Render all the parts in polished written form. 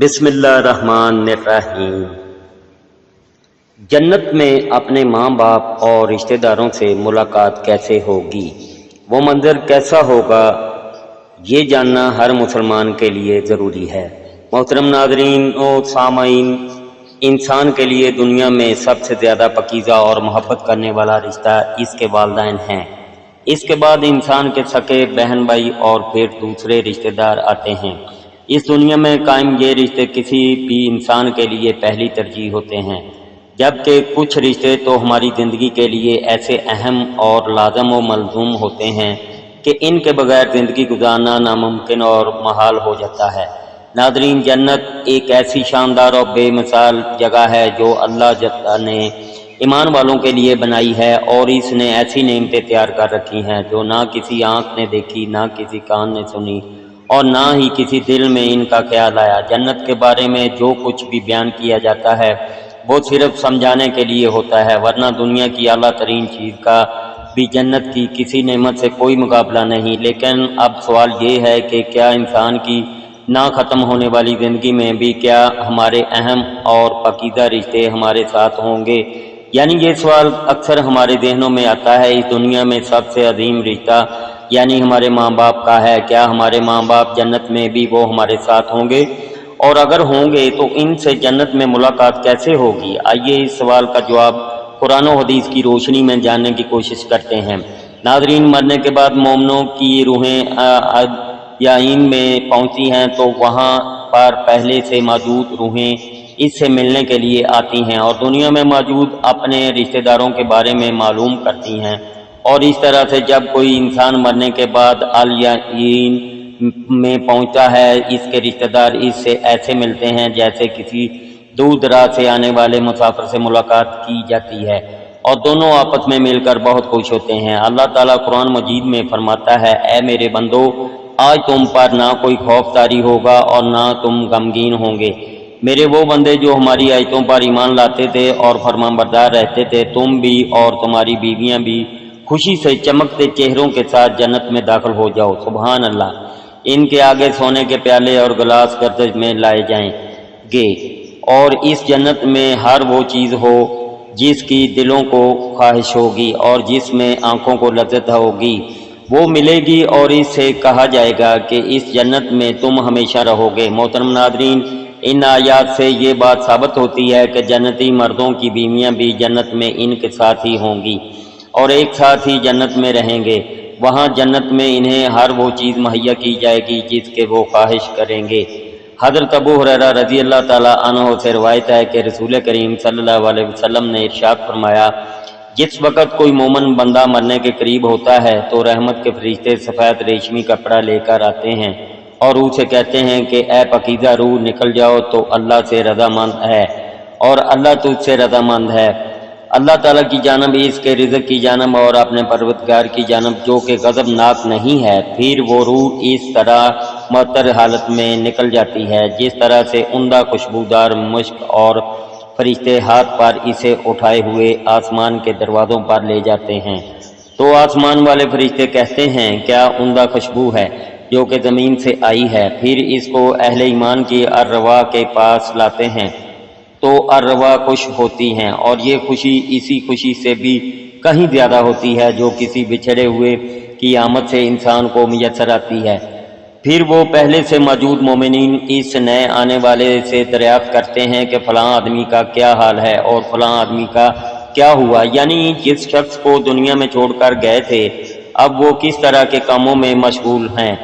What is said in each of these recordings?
بسم اللہ الرحمن الرحیم۔ جنت میں اپنے ماں باپ اور رشتہ داروں سے ملاقات کیسے ہوگی، وہ منظر کیسا ہوگا، یہ جاننا ہر مسلمان کے لیے ضروری ہے۔ محترم ناظرین و سامعین، انسان کے لیے دنیا میں سب سے زیادہ پاکیزہ اور محبت کرنے والا رشتہ اس کے والدین ہیں۔ اس کے بعد انسان کے سکے بہن بھائی اور پھر دوسرے رشتہ دار آتے ہیں۔ اس دنیا میں قائم یہ رشتے کسی بھی انسان کے لیے پہلی ترجیح ہوتے ہیں، جبکہ کچھ رشتے تو ہماری زندگی کے لیے ایسے اہم اور لازم و ملزوم ہوتے ہیں کہ ان کے بغیر زندگی گزارنا ناممکن اور محال ہو جاتا ہے۔ ناظرین، جنت ایک ایسی شاندار اور بے مثال جگہ ہے جو اللہ جل نے ایمان والوں کے لیے بنائی ہے، اور اس نے ایسی نعمتیں تیار کر رکھی ہیں جو نہ کسی آنکھ نے دیکھی، نہ کسی کان نے سنی، اور نہ ہی کسی دل میں ان کا خیال آیا۔ جنت کے بارے میں جو کچھ بھی بیان کیا جاتا ہے وہ صرف سمجھانے کے لیے ہوتا ہے، ورنہ دنیا کی اعلیٰ ترین چیز کا بھی جنت کی کسی نعمت سے کوئی مقابلہ نہیں۔ لیکن اب سوال یہ ہے کہ کیا انسان کی نہ ختم ہونے والی زندگی میں بھی کیا ہمارے اہم اور پاکیزہ رشتے ہمارے ساتھ ہوں گے؟ یعنی یہ سوال اکثر ہمارے ذہنوں میں آتا ہے۔ اس دنیا میں سب سے عظیم رشتہ یعنی ہمارے ماں باپ کا ہے۔ کیا ہمارے ماں باپ جنت میں بھی وہ ہمارے ساتھ ہوں گے؟ اور اگر ہوں گے تو ان سے جنت میں ملاقات کیسے ہوگی؟ آئیے اس سوال کا جواب قرآن و حدیث کی روشنی میں جاننے کی کوشش کرتے ہیں۔ ناظرین، مرنے کے بعد مومنوں کی روحیں عدیان میں پہنچتی ہیں تو وہاں پر پہلے سے موجود روحیں اس سے ملنے کے لیے آتی ہیں اور دنیا میں موجود اپنے رشتہ داروں کے بارے میں معلوم کرتی ہیں، اور اس طرح سے جب کوئی انسان مرنے کے بعد علیین میں پہنچتا ہے، اس کے رشتہ دار اس سے ایسے ملتے ہیں جیسے کسی دور دراز سے آنے والے مسافر سے ملاقات کی جاتی ہے، اور دونوں آپس میں مل کر بہت خوش ہوتے ہیں۔ اللہ تعالیٰ قرآن مجید میں فرماتا ہے، اے میرے بندو، آج تم پر نہ کوئی خوف طاری ہوگا اور نہ تم غمگین ہوں گے۔ میرے وہ بندے جو ہماری آیتوں پر ایمان لاتے تھے اور فرمانبردار رہتے تھے، تم بھی اور تمہاری بیویاں بھی خوشی سے چمکتے چہروں کے ساتھ جنت میں داخل ہو جاؤ۔ سبحان اللہ۔ ان کے آگے سونے کے پیالے اور گلاس گردش میں لائے جائیں گے، اور اس جنت میں ہر وہ چیز ہو جس کی دلوں کو خواہش ہوگی اور جس میں آنکھوں کو لذت ہوگی، وہ ملے گی، اور اس سے کہا جائے گا کہ اس جنت میں تم ہمیشہ رہو گے۔ محترم ناظرین، ان آیات سے یہ بات ثابت ہوتی ہے کہ جنتی مردوں کی بیویاں بھی جنت میں ان کے ساتھ ہی ہوں گی اور ایک ساتھ ہی جنت میں رہیں گے۔ وہاں جنت میں انہیں ہر وہ چیز مہیا کی جائے گی جس کے وہ خواہش کریں گے۔ حضرت ابو ہریرہ رضی اللہ تعالیٰ عنہ سے روایت ہے کہ رسول کریم صلی اللہ علیہ وسلم نے ارشاد فرمایا، جس وقت کوئی مومن بندہ مرنے کے قریب ہوتا ہے تو رحمت کے فرشتے سفید ریشمی کپڑا لے کر آتے ہیں اور اسے کہتے ہیں کہ اے پاکیزہ روح، نکل جاؤ، تو اللہ سے رضامند ہے اور اللہ تجھ سے رضامند ہے، اللہ تعالیٰ کی جانب، اس کے رزق کی جانب اور اپنے پروردگار کی جانب جو کہ غضب ناک نہیں ہے۔ پھر وہ روح اس طرح معطر حالت میں نکل جاتی ہے جس طرح سے عمدہ خوشبودار مشک، اور فرشتے ہاتھ پر اسے اٹھائے ہوئے آسمان کے دروازوں پر لے جاتے ہیں تو آسمان والے فرشتے کہتے ہیں، کیا عمدہ خوشبو ہے جو کہ زمین سے آئی ہے۔ پھر اس کو اہل ایمان کی ارواح کے پاس لاتے ہیں تو ارواح خوش ہوتی ہیں، اور یہ خوشی اسی خوشی سے بھی کہیں زیادہ ہوتی ہے جو کسی بچھڑے ہوئے کی آمد سے انسان کو میسر آتی ہے۔ پھر وہ پہلے سے موجود مومنین اس نئے آنے والے سے دریافت کرتے ہیں کہ فلاں آدمی کا کیا حال ہے اور فلاں آدمی کا کیا ہوا، یعنی جس شخص کو دنیا میں چھوڑ کر گئے تھے اب وہ کس طرح کے کاموں میں مشغول ہیں۔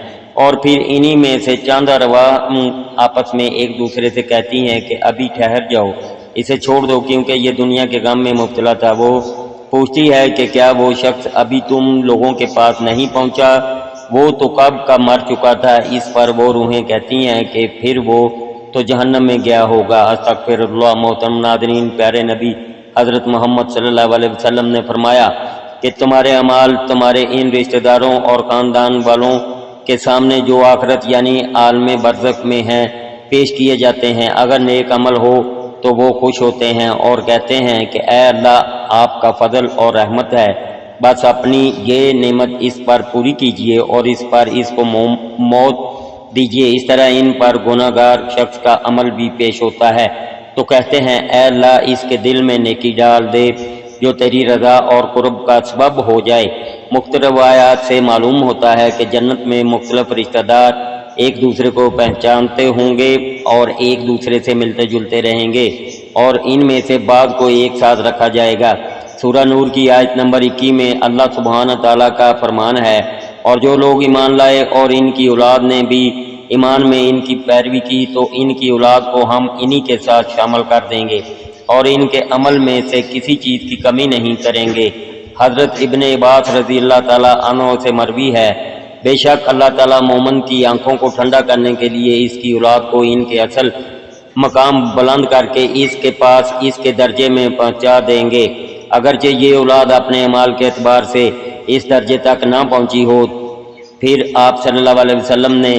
اور پھر انہی میں سے چند ارواح آپس میں ایک دوسرے سے کہتی ہیں کہ ابھی ٹھہر جاؤ، اسے چھوڑ دو کیونکہ یہ دنیا کے غم میں مبتلا تھا۔ وہ پوچھتی ہے کہ کیا وہ شخص ابھی تم لوگوں کے پاس نہیں پہنچا، وہ تو کب کا مر چکا تھا۔ اس پر وہ روحیں کہتی ہیں کہ پھر وہ تو جہنم میں گیا ہوگا۔ استغفر اللہ۔ محترم ناظرین، پیارے نبی حضرت محمد صلی اللہ علیہ وسلم نے فرمایا کہ تمہارے اعمال تمہارے ان رشتہ داروں اور خاندان والوں کے سامنے جو آخرت یعنی عالم برزخ میں ہیں پیش کیے جاتے ہیں۔ اگر نیک عمل ہو تو وہ خوش ہوتے ہیں اور کہتے ہیں کہ اے اللہ، آپ کا فضل اور رحمت ہے، بس اپنی یہ نعمت اس پر پوری کیجیے اور اس پر اس کو موت دیجیے، اس طرح ان پر گناہگار شخص کا عمل بھی پیش ہوتا ہے تو کہتے ہیں اے اللہ اس کے دل میں نیکی ڈال دے جو تیری رضا اور قرب کا سبب ہو جائے۔ مختلف آیات سے معلوم ہوتا ہے کہ جنت میں مختلف رشتہ دار ایک دوسرے کو پہچانتے ہوں گے اور ایک دوسرے سے ملتے جلتے رہیں گے، اور ان میں سے بعض کو ایک ساتھ رکھا جائے گا۔ سورہ نور کی آیت نمبر 21 میں اللہ سبحانہ تعالیٰ کا فرمان ہے، اور جو لوگ ایمان لائے اور ان کی اولاد نے بھی ایمان میں ان کی پیروی کی تو ان کی اولاد کو ہم انہی کے ساتھ شامل کر دیں گے اور ان کے عمل میں سے کسی چیز کی کمی نہیں کریں گے۔ حضرت ابن عباس رضی اللہ تعالیٰ عنہ سے مروی ہے، بے شک اللہ تعالیٰ مومن کی آنکھوں کو ٹھنڈا کرنے کے لیے اس کی اولاد کو ان کے اصل مقام بلند کر کے اس کے پاس اس کے درجے میں پہنچا دیں گے، اگرچہ یہ اولاد اپنے اعمال کے اعتبار سے اس درجے تک نہ پہنچی ہو۔ پھر آپ صلی اللہ علیہ وسلم نے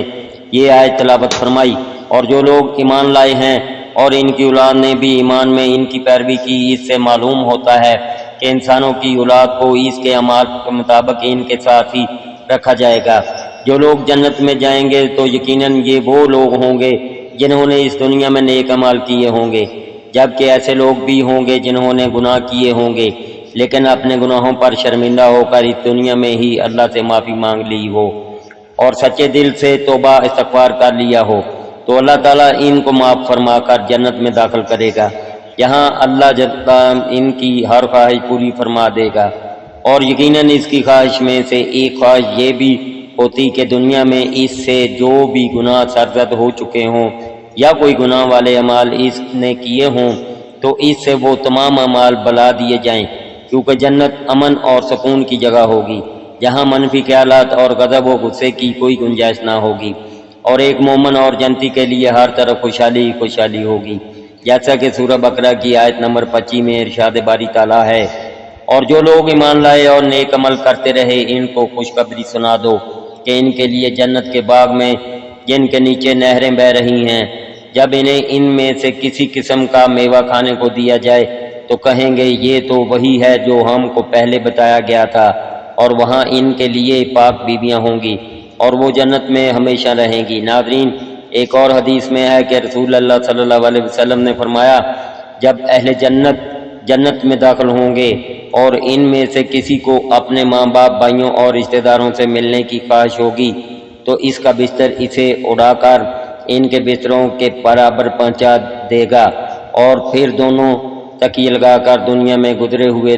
یہ آیت تلاوت فرمائی، اور جو لوگ ایمان لائے ہیں اور ان کی اولاد نے بھی ایمان میں ان کی پیروی کی، اس سے معلوم ہوتا ہے کہ انسانوں کی اولاد کو اس کے اعمال کے مطابق ان کے ساتھ ہی رکھا جائے گا۔ جو لوگ جنت میں جائیں گے تو یقیناً یہ وہ لوگ ہوں گے جنہوں نے اس دنیا میں نیک اعمال کیے ہوں گے، جبکہ ایسے لوگ بھی ہوں گے جنہوں نے گناہ کیے ہوں گے لیکن اپنے گناہوں پر شرمندہ ہو کر اس دنیا میں ہی اللہ سے معافی مانگ لی ہو اور سچے دل سے توبہ استغفار کر لیا ہو، تو اللہ تعالیٰ ان کو معاف فرما کر جنت میں داخل کرے گا۔ یہاں اللہ جل ان کی ہر خواہش پوری فرما دے گا، اور یقیناً اس کی خواہش میں سے ایک خواہش یہ بھی ہوتی کہ دنیا میں اس سے جو بھی گناہ سرزد ہو چکے ہوں یا کوئی گناہ والے اعمال اس نے کیے ہوں تو اس سے وہ تمام اعمال بلا دیے جائیں، کیونکہ جنت امن اور سکون کی جگہ ہوگی جہاں منفی خیالات اور غضب و غصے کی کوئی گنجائش نہ ہوگی، اور ایک مومن اور جنتی کے لیے ہر طرف خوشحالی خوشحالی ہوگی، جیسا کہ سورہ بقرہ کی آیت نمبر 25 میں ارشاد باری تعالیٰ ہے، اور جو لوگ ایمان لائے اور نیک عمل کرتے رہے ان کو خوشخبری سنا دو کہ ان کے لیے جنت کے باغ میں جن کے نیچے نہریں بہہ رہی ہیں، جب انہیں ان میں سے کسی قسم کا میوہ کھانے کو دیا جائے تو کہیں گے یہ تو وہی ہے جو ہم کو پہلے بتایا گیا تھا، اور وہاں ان کے لیے پاک بیویاں ہوں گی اور وہ جنت میں ہمیشہ رہیں گی۔ ناظرین، ایک اور حدیث میں ہے کہ رسول اللہ صلی اللہ علیہ وسلم نے فرمایا، جب اہل جنت میں داخل ہوں گے اور ان میں سے کسی کو اپنے ماں باپ، بھائیوں اور رشتہ داروں سے ملنے کی خواہش ہوگی تو اس کا بستر اسے اڑا کر ان کے بستروں کے برابر پہنچا دے گا، اور پھر دونوں تکیے لگا کر دنیا میں گزرے ہوئے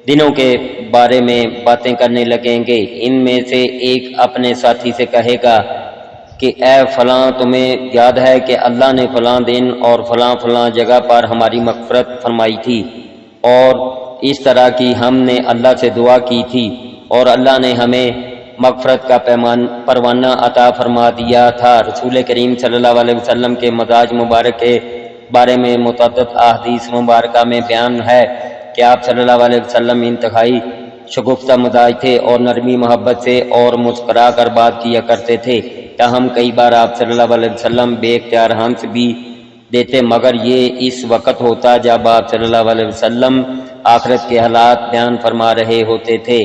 دنوں کے بارے میں باتیں کرنے لگیں گے۔ ان میں سے ایک اپنے ساتھی سے کہے گا کہ اے فلاں، تمہیں یاد ہے کہ اللہ نے فلاں دن اور فلاں فلاں جگہ پر ہماری مغفرت فرمائی تھی، اور اس طرح کی ہم نے اللہ سے دعا کی تھی اور اللہ نے ہمیں مغفرت کا پروانہ عطا فرما دیا تھا۔ رسول کریم صلی اللہ علیہ وسلم کے مزاج مبارک کے بارے میں متعدد احادیث مبارکہ میں بیان ہے کہ آپ صلی اللہ علیہ وسلم انتہائی شگفتہ مزاج تھے اور نرمی محبت سے اور مسکرا کر بات کیا کرتے تھے، تاہم کئی بار آپ صلی اللہ علیہ وسلم بے اختیار ہنس بھی دیتے، مگر یہ اس وقت ہوتا جب آپ صلی اللہ علیہ وسلم آخرت کے حالات بیان فرما رہے ہوتے تھے۔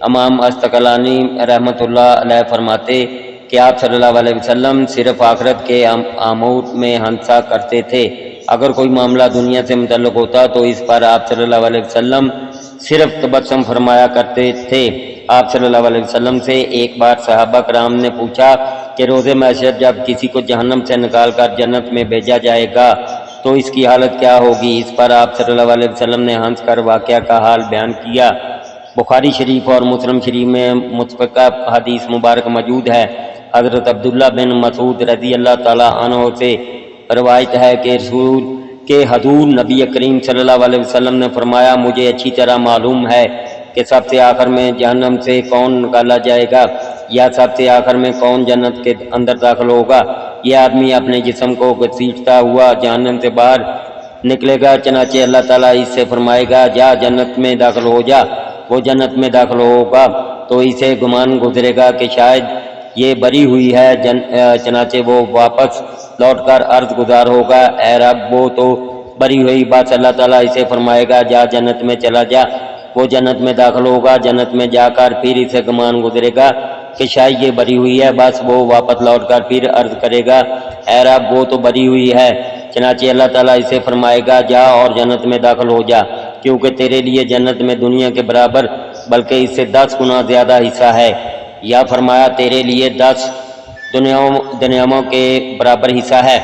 امام اسقلانی رحمۃ اللہ علیہ فرماتے کہ آپ صلی اللہ علیہ وسلم صرف آخرت کے امور میں ہنسا کرتے تھے، اگر کوئی معاملہ دنیا سے متعلق ہوتا تو اس پر آپ صلی اللہ علیہ وسلم صرف تبسم فرمایا کرتے تھے۔ آپ صلی اللہ علیہ وسلم سے ایک بار صحابہ کرام نے پوچھا کہ روز محشر جب کسی کو جہنم سے نکال کر جنت میں بھیجا جائے گا تو اس کی حالت کیا ہوگی؟ اس پر آپ صلی اللہ علیہ وسلم نے ہنس کر واقعہ کا حال بیان کیا۔ بخاری شریف اور مسلم شریف میں متفقہ حدیث مبارک موجود ہے۔ حضرت عبداللہ بن مسعود رضی اللہ تعالیٰ عنہ سے روایت ہے کہ رسول کے حضور نبی کریم صلی اللہ علیہ وسلم نے فرمایا، مجھے اچھی طرح معلوم ہے کہ سب سے آخر میں جہنم سے کون نکالا جائے گا یا سب سے آخر میں کون جنت کے اندر داخل ہوگا۔ یہ آدمی اپنے جسم کو گھسیٹتا ہوا جہنم سے باہر نکلے گا، چنانچہ اللہ تعالیٰ اس سے فرمائے گا جا جنت میں داخل ہو جا۔ وہ جنت میں داخل ہوگا تو اسے گمان گزرے گا کہ شاید یہ بری ہوئی ہے، چنانچہ وہ واپس لوٹ کر عرض گزار ہوگا، اے رب وہ تو بری ہوئی، بات اللہ تعالیٰ اسے فرمائے گا جا جنت میں چلا جا۔ وہ جنت میں داخل ہوگا، جنت میں جا کر پھر اسے گمان گزرے گا کہ شاید یہ بری ہوئی ہے، بس وہ واپس لوٹ کر پھر عرض کرے گا اے رب وہ تو بری ہوئی ہے، چنانچہ اللہ تعالیٰ اسے فرمائے گا جا اور جنت میں داخل ہو جا، کیونکہ تیرے لیے جنت میں دنیا کے برابر بلکہ اس سے 10 گنا زیادہ حصہ ہے، یا فرمایا تیرے لیے 10 دنیاوں کے برابر حصہ ہے۔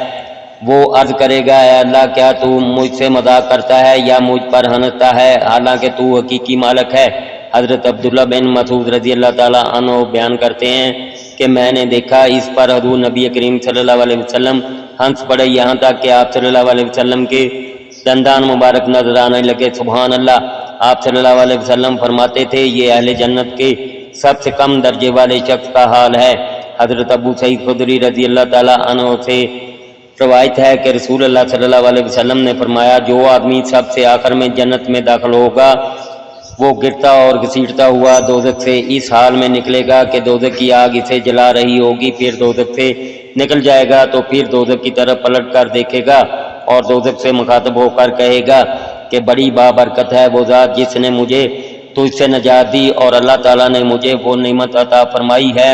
وہ عرض کرے گا اے اللہ کیا تو مجھ سے مذاق کرتا ہے یا مجھ پر ہنستا ہے حالانکہ تو حقیقی مالک ہے۔ حضرت عبداللہ بن مسعود رضی اللہ تعالیٰ عنہ بیان کرتے ہیں کہ میں نے دیکھا اس پر حضور نبی کریم صلی اللہ علیہ وسلم ہنس پڑے، یہاں تک کہ آپ صلی اللہ علیہ وسلم کے دندان مبارک نظر آنے لگے۔ سبحان اللہ۔ آپ صلی اللہ علیہ وسلم فرماتے تھے یہ اہل جنت کے سب سے کم درجے والے شخص کا حال ہے۔ حضرت ابو سعید خدری رضی اللہ تعالیٰ عنہ سے روایت ہے کہ رسول اللہ صلی اللہ علیہ وسلم نے فرمایا جو آدمی سب سے آخر میں جنت میں داخل ہوگا وہ گرتا اور گھسیٹتا ہوا دوزخ سے اس حال میں نکلے گا کہ دوزخ کی آگ اسے جلا رہی ہوگی، پھر دوزخ سے نکل جائے گا تو پھر دوزخ کی طرف پلٹ کر دیکھے گا اور دوزخ سے مخاطب ہو کر کہے گا کہ بڑی بابرکت ہے وہ ذات جس نے مجھے تجھ سے نجات دی، اور اللہ تعالیٰ نے مجھے وہ نعمت عطا فرمائی ہے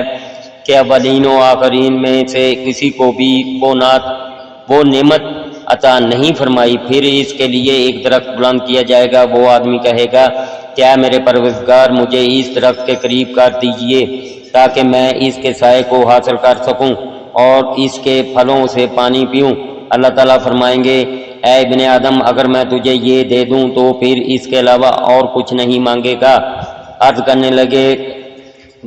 کہ اولین و آخرین میں سے کسی کو بھی وہ نعمت عطا نہیں فرمائی۔ پھر اس کے لیے ایک درخت بلند کیا جائے گا، وہ آدمی کہے گا کیا میرے پروردگار مجھے اس درخت کے قریب کر دیجئے تاکہ میں اس کے سائے کو حاصل کر سکوں اور اس کے پھلوں سے پانی پیوں۔ اللہ تعالیٰ فرمائیں گے اے ابن آدم اگر میں تجھے یہ دے دوں تو پھر اس کے علاوہ اور کچھ نہیں مانگے گا؟ عرض کرنے لگے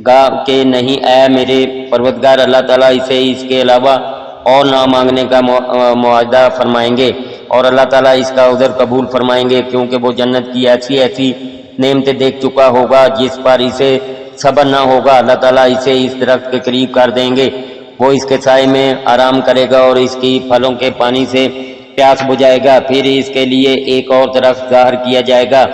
گا کہ نہیں اے میرے پروردگار، اللہ تعالیٰ اسے اس کے علاوہ اور نہ مانگنے کا معاہدہ فرمائیں گے اور اللہ تعالیٰ اس کا عذر قبول فرمائیں گے، کیونکہ وہ جنت کی ایسی نعمتیں دیکھ چکا ہوگا جس پر اسے صبر نہ ہوگا۔ اللہ تعالیٰ اسے اس درخت کے قریب کر دیں گے، وہ اس کے سائے میں آرام کرے گا اور اس کی پھلوں کے پانی سے پیاس بجھائے گا۔ پھر اس کے لیے ایک اور درخت ظاہر کیا جائے گا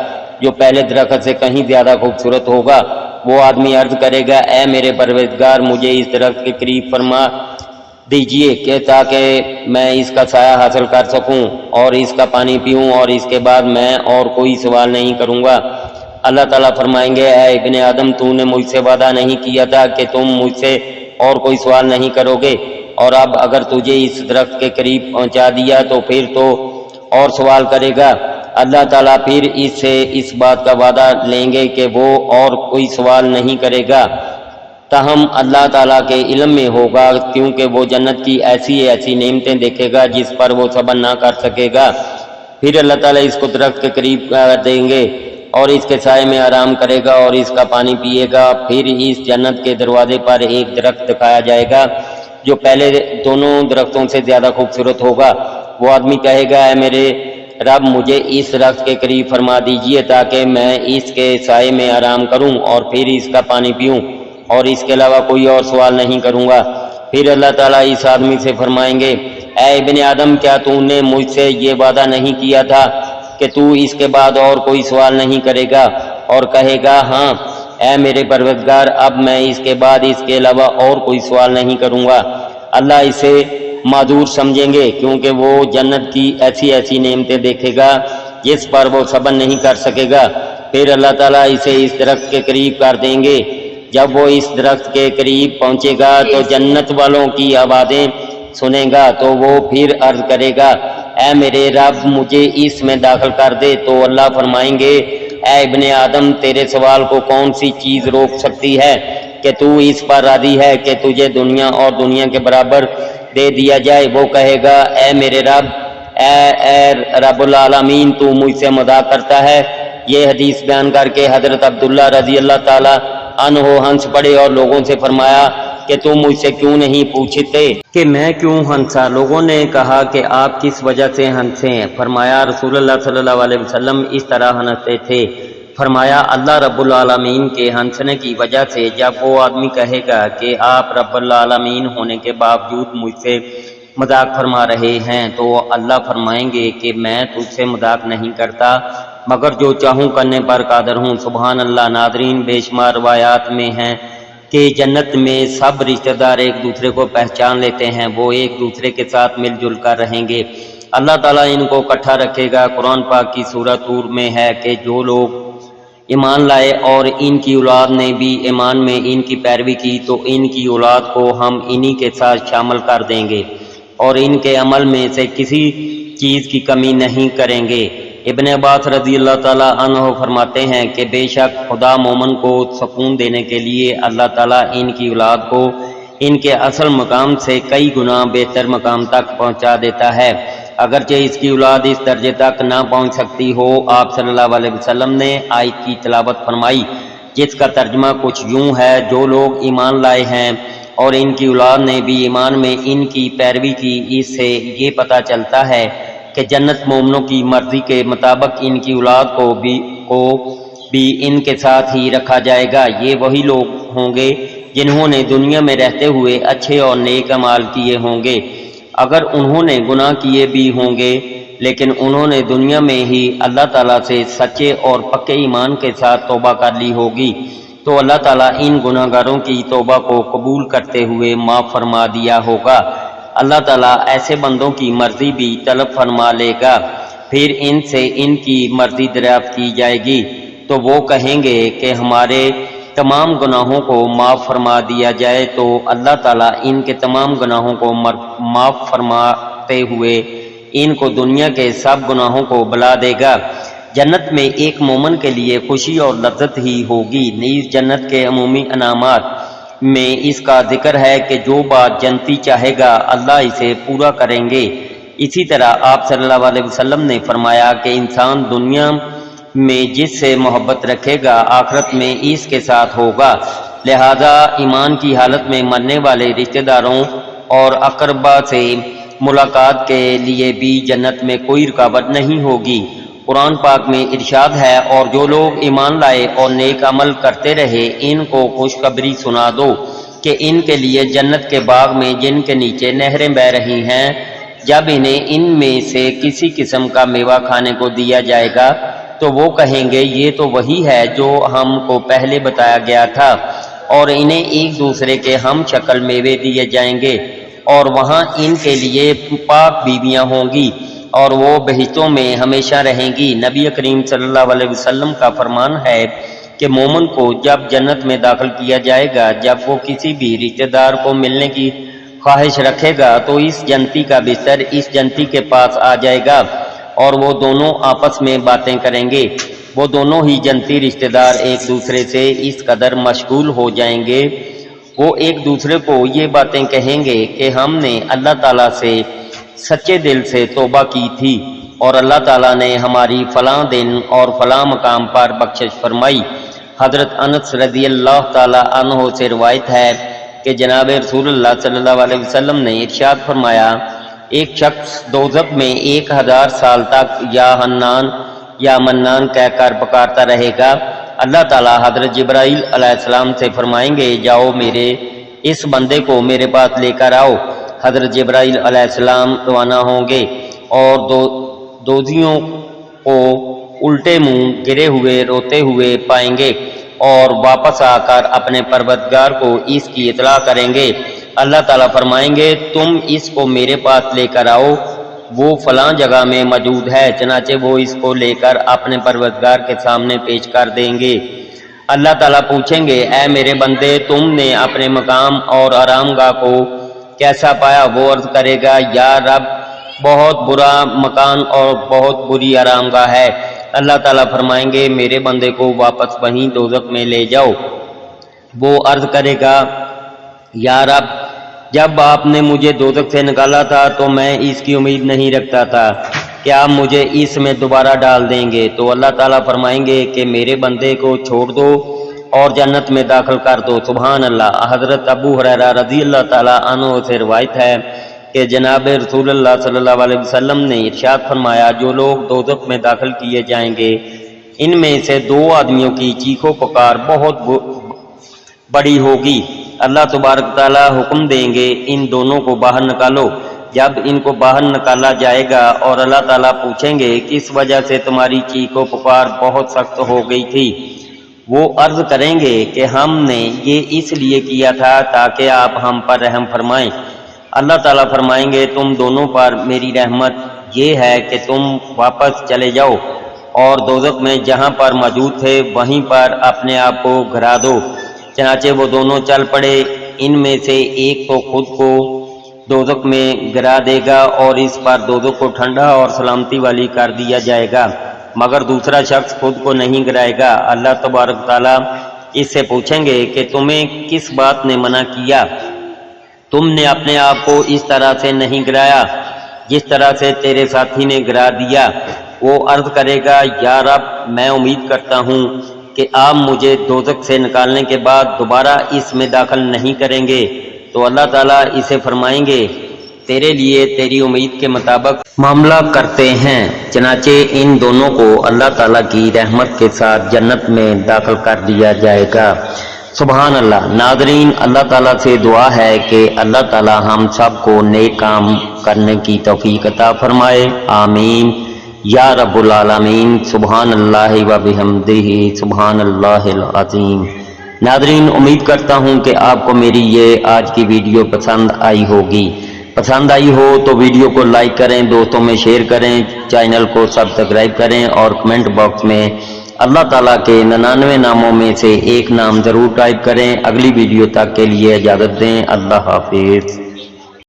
جو پہلے درخت سے کہیں زیادہ خوبصورت ہوگا۔ وہ آدمی عرض کرے گا اے میرے پروردگار مجھے اس درخت کے قریب فرما دیجئے کہ تاکہ میں اس کا سایہ حاصل کر سکوں اور اس کا پانی پیوں، اور اس کے بعد میں اور کوئی سوال نہیں کروں گا۔ اللہ تعالیٰ فرمائیں گے اے ابن آدم تو نے مجھ سے وعدہ نہیں کیا تھا کہ تم مجھ سے اور کوئی سوال نہیں کرو گے، اور اب اگر تجھے اس درخت کے قریب پہنچا دیا تو پھر تو اور سوال کرے گا۔ اللہ تعالیٰ پھر اس سے اس بات کا وعدہ لیں گے کہ وہ اور کوئی سوال نہیں کرے گا، تاہم اللہ تعالیٰ کے علم میں ہوگا کیونکہ وہ جنت کی ایسی نعمتیں دیکھے گا جس پر وہ صبر نہ کر سکے گا۔ پھر اللہ تعالیٰ اس کو درخت کے قریب کر دیں گے اور اس کے سائے میں آرام کرے گا اور اس کا پانی پیے گا۔ پھر اس جنت کے دروازے پر ایک درخت دکھایا جائے گا جو پہلے دونوں درختوں سے زیادہ خوبصورت ہوگا۔ وہ آدمی کہے گا اے میرے رب مجھے اس درخت کے قریب فرما دیجئے تاکہ میں اس کے سائے میں آرام کروں اور پھر اس کا پانی پیوں اور اس کے علاوہ کوئی اور سوال نہیں کروں گا۔ پھر اللہ تعالیٰ اس آدمی سے فرمائیں گے اے ابن آدم کیا تو نے مجھ سے یہ وعدہ نہیں کیا تھا کہ تو اس کے بعد اور کوئی سوال نہیں کرے گا؟ اور کہے گا ہاں اے میرے پروردگار اب میں اس کے بعد اس کے علاوہ اور کوئی سوال نہیں کروں گا۔ اللہ اسے معذور سمجھیں گے کیونکہ وہ جنت کی ایسی نعمتیں دیکھے گا جس پر وہ صبر نہیں کر سکے گا۔ پھر اللہ تعالیٰ اسے اس درخت کے قریب کر دیں گے۔ جب وہ اس درخت کے قریب پہنچے گا تو جنت والوں کی آوازیں سنے گا تو وہ پھر عرض کرے گا اے میرے رب مجھے اس میں داخل کر دے، تو اللہ فرمائیں گے اے ابن آدم تیرے سوال کو کون سی چیز روک سکتی ہے کہ تو اس پر راضی ہے کہ تجھے دنیا اور دنیا کے برابر دے دیا جائے؟ وہ کہے گا اے میرے رب اے رب العالمین تو مجھ سے مذاق کرتا ہے۔ یہ حدیث بیان کر کے حضرت عبداللہ رضی اللہ تعالی عنہ ہنس پڑے اور لوگوں سے فرمایا کہ تم مجھ سے کیوں نہیں پوچھتے کہ میں کیوں ہنسا؟ لوگوں نے کہا کہ آپ کس وجہ سے ہنسے ہیں؟ فرمایا رسول اللہ صلی اللہ علیہ وسلم اس طرح ہنستے تھے۔ فرمایا اللہ رب العالمین کے ہنسنے کی وجہ سے جب وہ آدمی کہے گا کہ آپ رب العالمین ہونے کے باوجود مجھ سے مذاق فرما رہے ہیں تو اللہ فرمائیں گے کہ میں تجھ سے مذاق نہیں کرتا مگر جو چاہوں کرنے پر قادر ہوں۔ سبحان اللہ۔ ناظرین بے شمار روایات میں ہیں کہ جنت میں سب رشتہ دار ایک دوسرے کو پہچان لیتے ہیں، وہ ایک دوسرے کے ساتھ مل جل کر رہیں گے۔ اللہ تعالیٰ ان کو اکٹھا رکھے گا۔ قرآن پاک کی سورہ طور میں ہے کہ جو لوگ ایمان لائے اور ان کی اولاد نے بھی ایمان میں ان کی پیروی کی تو ان کی اولاد کو ہم انہی کے ساتھ شامل کر دیں گے اور ان کے عمل میں سے کسی چیز کی کمی نہیں کریں گے۔ ابن عباس رضی اللہ تعالیٰ عنہ فرماتے ہیں کہ بے شک خدا مومن کو سکون دینے کے لیے اللہ تعالیٰ ان کی اولاد کو ان کے اصل مقام سے کئی گنا بہتر مقام تک پہنچا دیتا ہے، اگرچہ اس کی اولاد اس درجے تک نہ پہنچ سکتی ہو۔ آپ صلی اللہ علیہ وسلم نے آیت کی تلاوت فرمائی جس کا ترجمہ کچھ یوں ہے، جو لوگ ایمان لائے ہیں اور ان کی اولاد نے بھی ایمان میں ان کی پیروی کی، اس سے یہ پتہ چلتا ہے کہ جنت مومنوں کی مرضی کے مطابق ان کی اولاد کو بھی ان کے ساتھ ہی رکھا جائے گا۔ یہ وہی لوگ ہوں گے جنہوں نے دنیا میں رہتے ہوئے اچھے اور نیک اعمال کیے ہوں گے، اگر انہوں نے گناہ کیے بھی ہوں گے لیکن انہوں نے دنیا میں ہی اللہ تعالیٰ سے سچے اور پکے ایمان کے ساتھ توبہ کر لی ہوگی تو اللہ تعالیٰ ان گناہ گاروں کی توبہ کو قبول کرتے ہوئے معاف فرما دیا ہوگا۔ اللہ تعالیٰ ایسے بندوں کی مرضی بھی طلب فرما لے گا، پھر ان سے ان کی مرضی دریافت کی جائے گی تو وہ کہیں گے کہ ہمارے تمام گناہوں کو معاف فرما دیا جائے، تو اللہ تعالیٰ ان کے تمام گناہوں کو معاف فرماتے ہوئے ان کو دنیا کے سب گناہوں کو بلا دے گا۔ جنت میں ایک مومن کے لیے خوشی اور لذت ہی ہوگی، نیز جنت کے عمومی انعامات میں اس کا ذکر ہے کہ جو بات جنتی چاہے گا اللہ اسے پورا کریں گے۔ اسی طرح آپ صلی اللہ علیہ وسلم نے فرمایا کہ انسان دنیا میں جس سے محبت رکھے گا آخرت میں اس کے ساتھ ہوگا، لہذا ایمان کی حالت میں مرنے والے رشتہ داروں اور اقربا سے ملاقات کے لیے بھی جنت میں کوئی رکاوٹ نہیں ہوگی۔ قرآن پاک میں ارشاد ہے، اور جو لوگ ایمان لائے اور نیک عمل کرتے رہے ان کو خوشخبری سنا دو کہ ان کے لیے جنت کے باغ میں جن کے نیچے نہریں بہہ رہی ہیں، جب انہیں ان میں سے کسی قسم کا میوہ کھانے کو دیا جائے گا تو وہ کہیں گے یہ تو وہی ہے جو ہم کو پہلے بتایا گیا تھا، اور انہیں ایک دوسرے کے ہم شکل میوے دیے جائیں گے اور وہاں ان کے لیے پاک بیویاں ہوں گی اور وہ بہشتوں میں ہمیشہ رہیں گی۔ نبی کریم صلی اللہ علیہ وسلم کا فرمان ہے کہ مومن کو جب جنت میں داخل کیا جائے گا، جب وہ کسی بھی رشتہ دار کو ملنے کی خواہش رکھے گا تو اس جنتی کا بستر اس جنتی کے پاس آ جائے گا اور وہ دونوں آپس میں باتیں کریں گے۔ وہ دونوں ہی جنتی رشتہ دار ایک دوسرے سے اس قدر مشغول ہو جائیں گے، وہ ایک دوسرے کو یہ باتیں کہیں گے کہ ہم نے اللہ تعالیٰ سے سچے دل سے توبہ کی تھی اور اللہ تعالیٰ نے ہماری فلاں دن اور فلاں مقام پر بخشش فرمائی۔ حضرت انس رضی اللہ تعالیٰ عنہ سے روایت ہے کہ جناب رسول اللہ صلی اللہ علیہ وسلم نے ارشاد فرمایا، ایک شخص دوزخ میں 1000 سال تک یا حنان یا منان کہہ کر پکارتا رہے گا۔ اللہ تعالیٰ حضرت جبرائیل علیہ السلام سے فرمائیں گے، جاؤ میرے اس بندے کو میرے پاس لے کر آؤ۔ حضرت جبرائیل علیہ السلام روانہ ہوں گے اور دوزیوں کو الٹے منہ گرے ہوئے روتے ہوئے پائیں گے اور واپس آ کر اپنے پروردگار کو اس کی اطلاع کریں گے۔ اللہ تعالیٰ فرمائیں گے، تم اس کو میرے پاس لے کر آؤ، وہ فلاں جگہ میں موجود ہے، چنانچہ وہ اس کو لے کر اپنے پروردگار کے سامنے پیش کر دیں گے۔ اللہ تعالیٰ پوچھیں گے، اے میرے بندے، تم نے اپنے مقام اور آرام گاہ کو کیسا پایا؟ وہ عرض کرے گا، یا رب بہت برا مکان اور بہت بری آرام گاہ ہے۔ اللہ تعالیٰ فرمائیں گے، میرے بندے کو واپس وہیں دوزخ میں لے جاؤ۔ وہ عرض کرے گا، یا رب جب آپ نے مجھے دوزخ سے نکالا تھا تو میں اس کی امید نہیں رکھتا تھا کہ آپ مجھے اس میں دوبارہ ڈال دیں گے۔ تو اللہ تعالیٰ فرمائیں گے کہ میرے بندے کو چھوڑ دو اور جنت میں داخل کر دو۔ سبحان اللہ۔ حضرت ابو ہریرہ رضی اللہ تعالیٰ عنہ سے روایت ہے کہ جناب رسول اللہ صلی اللہ علیہ وسلم نے ارشاد فرمایا، جو لوگ دوزخ میں داخل کیے جائیں گے ان میں سے 2 آدمیوں کی چیخو پکار بہت بڑی ہوگی۔ اللہ تبارک تعالیٰ حکم دیں گے، ان دونوں کو باہر نکالو۔ جب ان کو باہر نکالا جائے گا اور اللہ تعالیٰ پوچھیں گے، کس وجہ سے تمہاری چیخو پکار بہت سخت ہو گئی تھی؟ وہ عرض کریں گے کہ ہم نے یہ اس لیے کیا تھا تاکہ آپ ہم پر رحم فرمائیں۔ اللہ تعالیٰ فرمائیں گے، تم دونوں پر میری رحمت یہ ہے کہ تم واپس چلے جاؤ اور دوزخ میں جہاں پر موجود تھے وہیں پر اپنے آپ کو گرا دو۔ چنانچہ وہ دونوں چل پڑے، ان میں سے ایک تو خود کو دوزخ میں گرا دے گا اور اس پر دوزخ کو ٹھنڈا اور سلامتی والی کر دیا جائے گا، مگر دوسرا شخص خود کو نہیں گرائے گا۔ اللہ تبارک تعالیٰ اس سے پوچھیں گے کہ تمہیں کس بات نے منع کیا؟ تم نے اپنے آپ کو اس طرح سے نہیں گرایا جس طرح سے تیرے ساتھی نے گرا دیا۔ وہ عرض کرے گا، یا رب، میں امید کرتا ہوں کہ آپ مجھے دوزخ سے نکالنے کے بعد دوبارہ اس میں داخل نہیں کریں گے۔ تو اللہ تعالیٰ اسے فرمائیں گے، تیرے لیے تیری امید کے مطابق معاملہ کرتے ہیں۔ چنانچہ ان دونوں کو اللہ تعالیٰ کی رحمت کے ساتھ جنت میں داخل کر دیا جائے گا۔ سبحان اللہ۔ ناظرین، اللہ تعالیٰ سے دعا ہے کہ اللہ تعالیٰ ہم سب کو نیک کام کرنے کی توفیق عطا فرمائے، آمین یا رب العالمین۔ سبحان اللہ و بحمدہ، سبحان اللہ العظیم۔ ناظرین، امید کرتا ہوں کہ آپ کو میری یہ آج کی ویڈیو پسند آئی ہوگی۔ پسند آئی ہو تو ویڈیو کو لائک کریں، دوستوں میں شیئر کریں، چینل کو سبسکرائب کریں اور کمنٹ باکس میں اللہ تعالیٰ کے 99 ناموں میں سے ایک نام ضرور ٹائپ کریں۔ اگلی ویڈیو تک کے لیے اجازت دیں، اللہ حافظ۔